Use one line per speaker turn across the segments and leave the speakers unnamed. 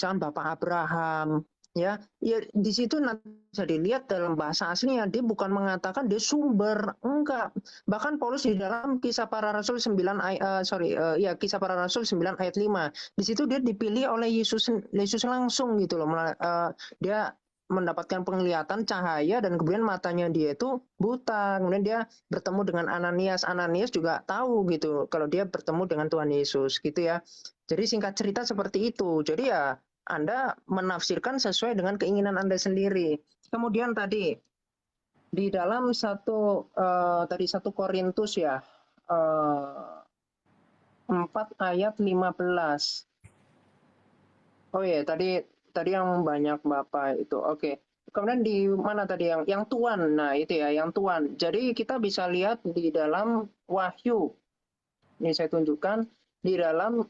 jangan Bapak Abraham, ya. Ya di situ nanti bisa dilihat dalam bahasa aslinya dia bukan mengatakan dia sumber, enggak. Bahkan Paulus di dalam Kisah Para Rasul 9 ya Kisah Para Rasul 9 ayat 5. Di situ dia dipilih oleh Yesus langsung gitu loh. Dia mendapatkan penglihatan cahaya dan kemudian matanya dia itu buta. Kemudian dia bertemu dengan Ananias. Ananias juga tahu gitu kalau dia bertemu dengan Tuhan Yesus gitu ya. Jadi singkat cerita seperti itu. Jadi ya Anda menafsirkan sesuai dengan keinginan Anda sendiri. Kemudian tadi di dalam satu Korintus ya 4 ayat 15. Oh iya, tadi yang banyak Bapak itu. Oke. Kemudian di mana tadi yang Tuhan? Nah, itu ya, yang Tuhan. Jadi kita bisa lihat di dalam Wahyu. Ini saya tunjukkan di dalam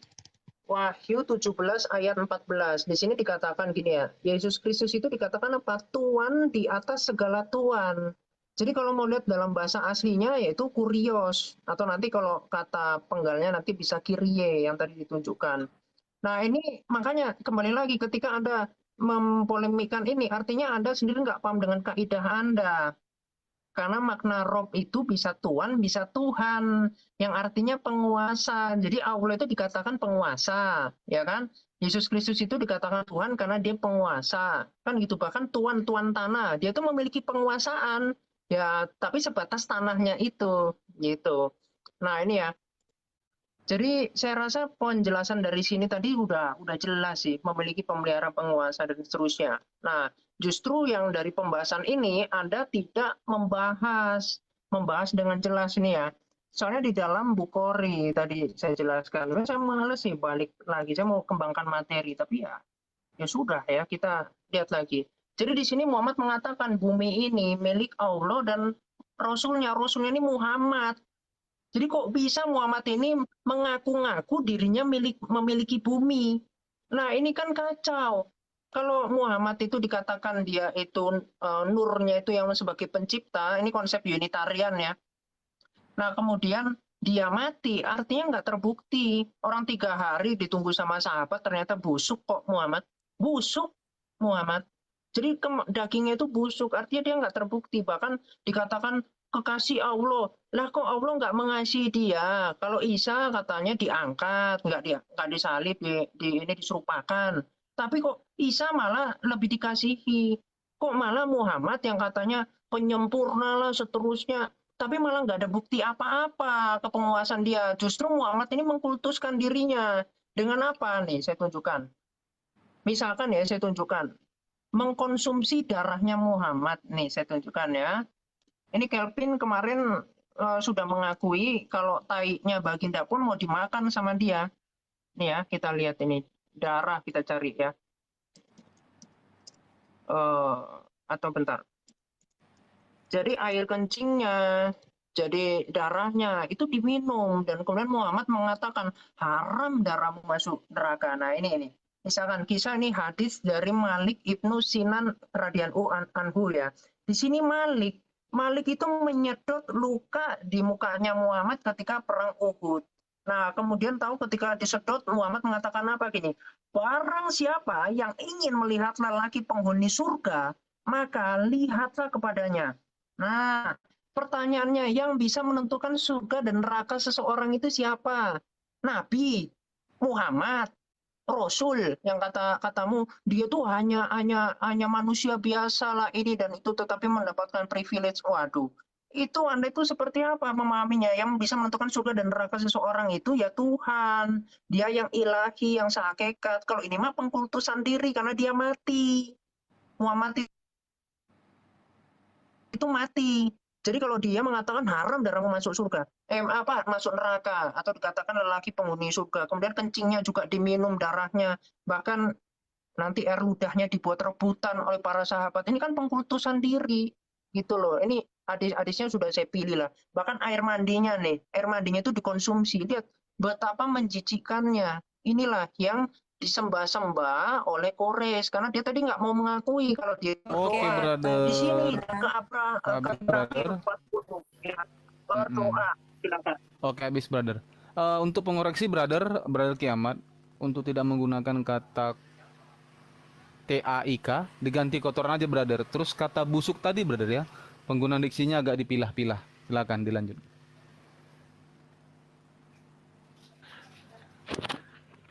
Wahyu 17 ayat 14. Di sini dikatakan gini ya. Yesus Kristus itu dikatakan apa? Tuhan di atas segala tuan. Jadi kalau mau lihat dalam bahasa aslinya yaitu kurios atau nanti kalau kata penggalnya nanti bisa kirie yang tadi ditunjukkan. Nah, ini makanya kembali lagi ketika Anda mempolemikan ini, artinya Anda sendiri nggak paham dengan kaidah Anda. Karena makna Rob itu bisa Tuhan, bisa Tuhan, yang artinya penguasa. Jadi Allah itu dikatakan penguasa, ya kan? Yesus Kristus itu dikatakan Tuhan karena dia penguasa. Kan gitu, bahkan Tuan tanah. Dia itu memiliki penguasaan, ya, tapi sebatas tanahnya itu, gitu. Nah, ini ya. Jadi saya rasa penjelasan dari sini tadi udah jelas sih, memiliki pemelihara penguasa dan seterusnya. Nah, justru yang dari pembahasan ini Anda tidak membahas dengan jelas ini ya. Soalnya di dalam Bukhari tadi saya jelaskan, saya males sih balik lagi, saya mau kembangkan materi, tapi ya sudah ya kita lihat lagi. Jadi di sini Muhammad mengatakan bumi ini milik Allah dan Rasulnya ini Muhammad. Jadi kok bisa Muhammad ini mengaku-ngaku dirinya memiliki bumi? Nah ini kan kacau. Kalau Muhammad itu dikatakan dia itu nurnya itu yang sebagai pencipta, ini konsep unitarian ya. Nah kemudian dia mati, artinya nggak terbukti. Orang 3 hari ditunggu sama sahabat, ternyata busuk kok Muhammad. Busuk Muhammad. Jadi dagingnya itu busuk, artinya dia nggak terbukti. Bahkan dikatakan kekasih Allah. Lah kok Allah nggak mengasihi dia? Kalau Isa katanya diangkat, nggak disalib, ini diserupakan. Tapi kok Isa malah lebih dikasihi? Kok malah Muhammad yang katanya penyempurna lah seterusnya, tapi malah nggak ada bukti apa-apa kepenguasaan dia. Justru Muhammad ini mengkultuskan dirinya. Dengan apa nih? Saya tunjukkan. Misalkan ya, saya tunjukkan. Mengkonsumsi darahnya Muhammad. Nih, saya tunjukkan ya. Ini Kelvin kemarin sudah mengakui kalau tainya Baginda pun mau dimakan sama dia. Nih ya, kita lihat ini. Darah kita cari ya. Atau bentar. Jadi air kencingnya, jadi darahnya itu diminum dan kemudian Muhammad mengatakan haram darahmu masuk neraka. Nah ini misalkan kisah ini hadis dari Malik ibnu Sinan radhiyallahu anhu ya. Di sini Malik itu menyedot luka di mukanya Muhammad ketika perang Uhud. Nah kemudian tahu ketika disedot Muhammad mengatakan apa gini, barang siapa yang ingin melihat lelaki penghuni surga maka lihatlah kepadanya. Nah, pertanyaannya yang bisa menentukan surga dan neraka seseorang itu siapa? Nabi, Muhammad, Rasul yang katamu dia tuh hanya manusia biasa lah ini dan itu tetapi mendapatkan privilege. Waduh, itu Anda itu seperti apa memahaminya? Yang bisa menentukan surga dan neraka seseorang itu ya Tuhan. Dia yang ilahi, yang sehakikat. Kalau ini mah pengkultusan diri karena dia mati. Muhammad itu mati. Jadi kalau dia mengatakan haram darahmu masuk surga, masuk neraka atau dikatakan lelaki penghuni surga, kemudian kencingnya juga diminum darahnya, bahkan nanti air ludahnya dibuat rebutan oleh para sahabat. Ini kan pengkultusan diri gitu loh. Ini hadis-hadisnya sudah saya pilih lah. Bahkan air mandinya itu dikonsumsi. Lihat betapa menjijikannya. Inilah yang disembah-sembah oleh Kores karena dia tadi nggak mau mengakui kalau dia
Oke,
berdoa di
brother.
sini ke
Habis,
Ibrahim
brother.
40 ya,
Mm-mm.
berdoa silakan.
Oke, habis, brother. Untuk pengoreksi, brother Kiamat, untuk tidak menggunakan kata TAIK, diganti kotoran aja brother. Terus kata busuk tadi brother ya, penggunaan diksinya agak dipilah-pilah. Silakan dilanjut.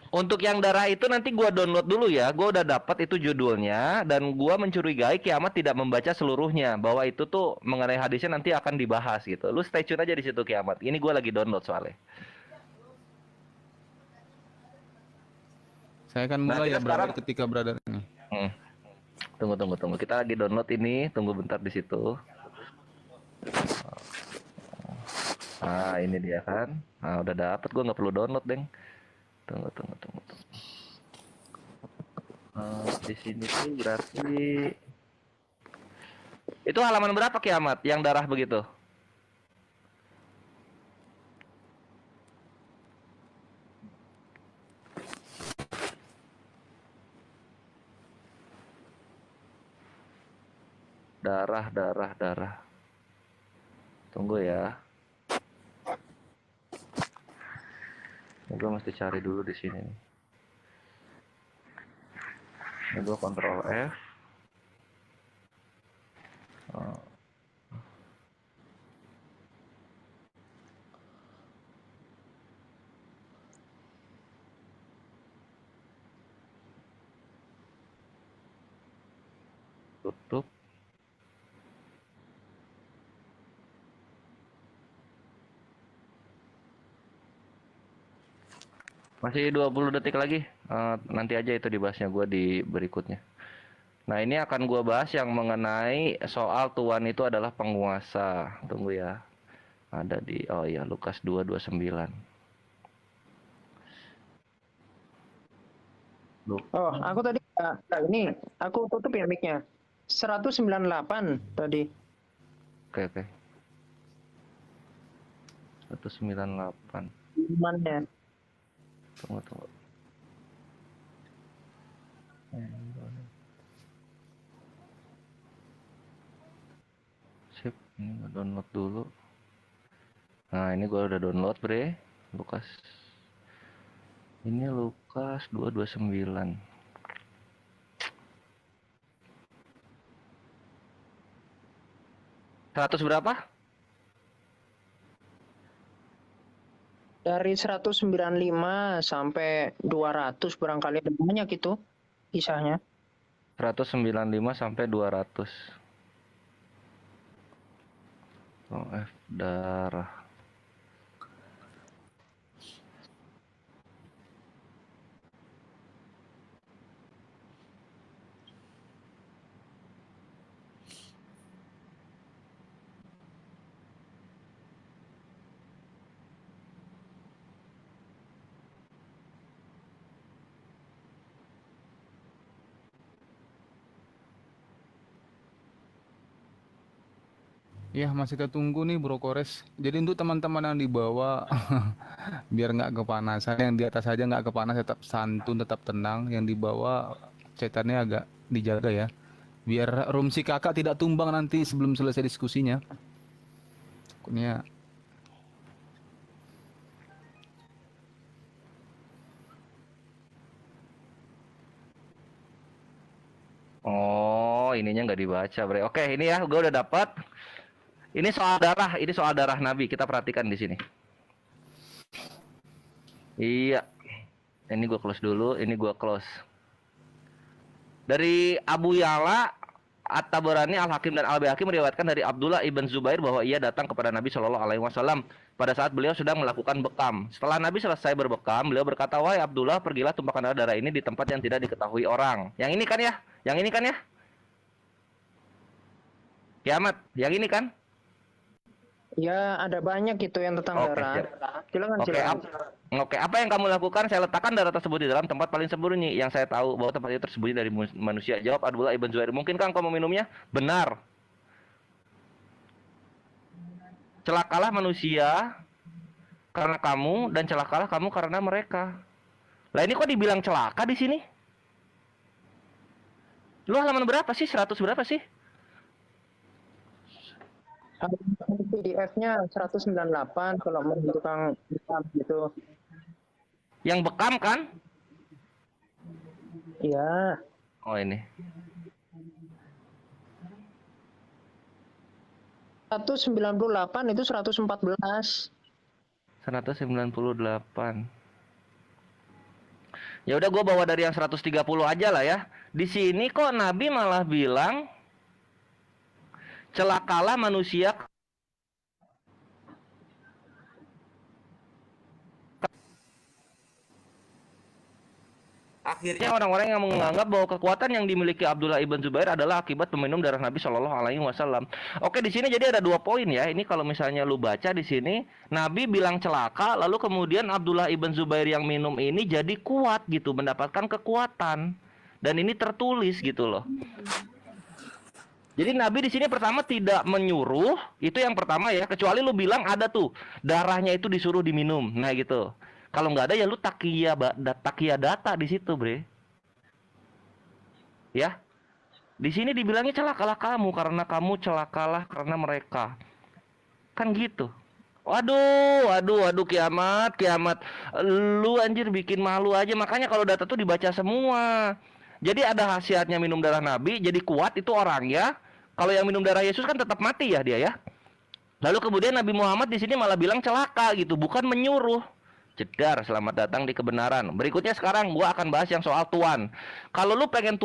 Untuk yang darah itu nanti gua download dulu ya. Gua udah dapat itu judulnya dan gua mencurigai Kiamat tidak membaca seluruhnya, bahwa itu tuh mengenai hadisnya nanti akan dibahas gitu. Lu stay tune aja di situ Kiamat. Ini gua lagi download soalnya.
Saya akan
Nah,
mulai
kita
ya brother
sekarang
ketika brother ini.
Hmm, tunggu. Kita lagi download ini, tunggu bentar di situ. Ah, ini dia kan. Ah, udah dapat, gua nggak perlu download, Deng. Tunggu. Di sini tuh berarti itu halaman berapa Kiamat yang darah begitu? Darah. Tunggu ya. Gue mesti cari dulu di sini nih. Ini gue Ctrl F. Tutup. Masih 20 detik lagi. Nanti aja itu dibahasnya gue di berikutnya. Nah, ini akan gue bahas yang mengenai soal Tuhan itu adalah penguasa. Tunggu ya. Ada di, oh iya, Lukas 2:29.
Oh, aku tadi ini aku tutup ya mic-nya. 198 tadi.
Oke. 198.
Imannya.
Tunggu. Sip, ini gue download dulu. Nah, ini gue udah download, bre. Lukas. Ini Lukas 2:29. 100 berapa?
Dari 195 sampai 200 barangkali ada banyak itu kisahnya.
195 sampai 200. Oh, F darah.
Ya masih tertunggu nih Bro Kores. Jadi untuk teman-teman yang di bawah biar nggak kepanasan, yang di atas aja nggak kepanas, tetap santun, tetap tenang. Yang di bawah cetannya agak dijaga ya, biar room si kakak tidak tumbang nanti sebelum selesai diskusinya. Takutnya.
Oh, ininya nggak dibaca, bre. Oke, ini ya, gue udah dapat. Ini soal darah Nabi. Kita perhatikan di sini. Iya. Ini gue close dulu, ini gue close. Dari Abu Ya'la, At-Tabarani, Al-Hakim dan Al-Baihaqi meriwayatkan dari Abdullah ibn Zubair bahwa ia datang kepada Nabi Shallallahu Alaihi Wasallam pada saat beliau sedang melakukan bekam. Setelah Nabi selesai berbekam, beliau berkata, "Wahai Abdullah, pergilah tumpahkan darah ini di tempat yang tidak diketahui orang." Yang ini kan ya? Yang ini kan ya? Kiamat, yang ini kan?
Ya, ada banyak itu yang tentang
Oke,
darah.
siap.
Silakan.
Oke, apa yang kamu lakukan? Saya letakkan darah tersebut di dalam tempat paling sembunyi yang saya tahu bahwa tempat itu tersembunyi dari manusia. Jawab Abdullah ibn Zubair. Mungkinkah engkau meminumnya? Benar. Celakalah manusia karena kamu dan celakalah kamu karena mereka. Lah ini kok dibilang celaka di sini? Lu halaman berapa sih? 100 berapa sih?
PDF-nya 198 kalau menurut Kang gitu.
Yang bekam kan?
Iya.
Oh ini.
198 itu 114.
198. Ya udah gue bawa dari yang 130 aja lah ya. Di sini kok Nabi malah bilang celakalah manusia akhirnya orang-orang yang menganggap bahwa kekuatan yang dimiliki Abdullah ibn Zubair adalah akibat meminum darah Nabi Shallallahu Alaihi Wasallam. Oke, di sini jadi ada 2 poin ya. Ini kalau misalnya lu baca di sini, Nabi bilang celaka, lalu kemudian Abdullah ibn Zubair yang minum ini jadi kuat gitu, mendapatkan kekuatan. Dan ini tertulis gitu loh. Jadi Nabi di sini pertama tidak menyuruh, itu yang pertama ya. Kecuali lu bilang ada tuh darahnya itu disuruh diminum, nah gitu. Kalau nggak ada ya lu takia data di situ, bre. Ya, di sini dibilangnya celakalah kamu karena kamu celakalah karena mereka. Kan gitu. Waduh, kiamat. Lu anjir bikin malu aja. Makanya kalau data tuh dibaca semua. Jadi ada khasiatnya minum darah Nabi, jadi kuat itu orang ya. Kalau yang minum darah Yesus kan tetap mati ya dia ya. Lalu kemudian Nabi Muhammad di sini malah bilang celaka gitu, bukan menyuruh. Jedar, selamat datang di kebenaran. Berikutnya sekarang gua akan bahas yang soal tuan. Kalau lu pengen